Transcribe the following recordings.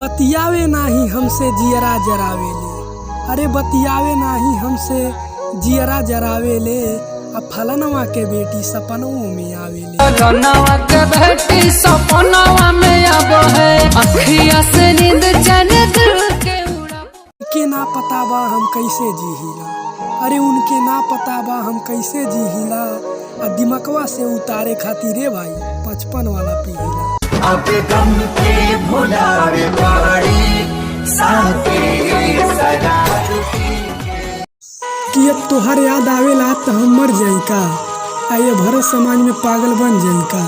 बतियावे नाही हमसे जियरा जरावेले, अरे बतियावे नाही हमसे जियरा जरावेले, अब फलनवा के बेटी सपनों में आवेले। रनवा के बेटी सपनवा में आबो है, अखिया से नींद चैन दिल के उड़ा। के ना पता बा हम कैसे जीहिला, अरे उनके ना पता बा हम कैसे जीहिला, आ दिमकवा से उतारे खातिर रे भाई 55 वाला पीहिला। अब गम के भुलावे बाड़ी साथे सदा कि अब तोहर याद आवेला तो हम मर जाई का, आये भरत समाज में पागल बन जाई का।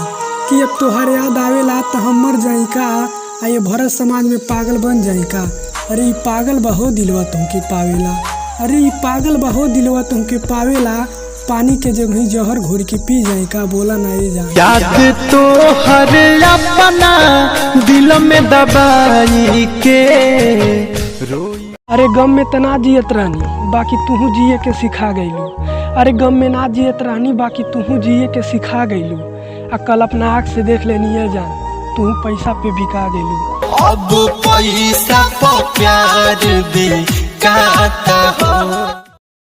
कि अब तोहर याद आवेला तो हम मर जाई का, आये भरत समाज में पागल बन जाई का। अरे ई पागल बहो दिलवा तुमके पावेला, अरे ई पागल बहो दिलवा तुमके पावेला, पानी के जगह जहर घोर के पी जाए का, बोला ना ये जान। याद तो हर अपना दिल में दबाई के रोई। अरे गम में तना जियत रहनी बाकी तूहू जिए के सिखा गईलू, अरे गम में ना जियत रहनी बाकी तूहू जिए के सिखा गईलू, आ कल अपना आँख से देख लेनी है जान, तू पैसा पे बिका गईलू। अब पैसा पर प्यार बिकाता हो।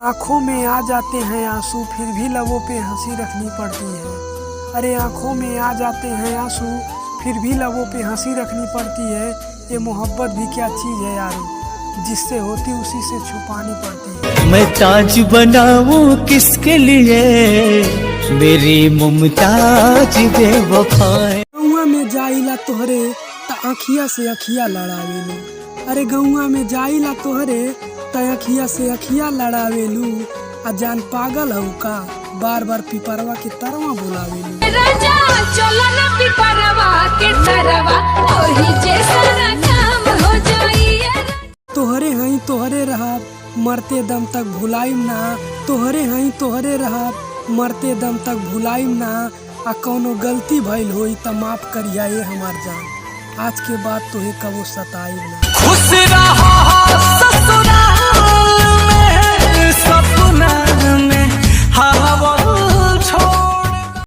आँखों में आ जाते हैं आंसू फिर भी लबों पे हंसी रखनी पड़ती है, अरे आँखों में आ जाते हैं आंसू फिर भी लबों पे हंसी रखनी पड़ती है। ये मोहब्बत भी क्या चीज़ है यारो, जिससे होती उसी से छुपानी पड़ती है। मैं ताज बनाऊं किसके लिए, मेरी मुमताज बेवफाएं। गौआ में जाइला तोहरे त अखिया से अखिया लड़ावेलू, अरे गौआ में जाइला तोहरे त अखिया से अखिया लड़ावेलू, आ जान पागल हऊ का बार बार पिपरवा के तरवा बुलावेलू। राजा चलो ना पिपरवा के तरवा, ओही जैसा काम हो जाइए। तोहरे हई तोहरे रहब मरते दम तक भुलाइम ना, तोहरे हई तोहरे रहब मरते दम तक भुलाइम ना, आ कौनो गलती भइल होई त माफ करिया ये हमार जान, आज के बाद तोहे कबो सताइब ना। खुश रहा ससुरा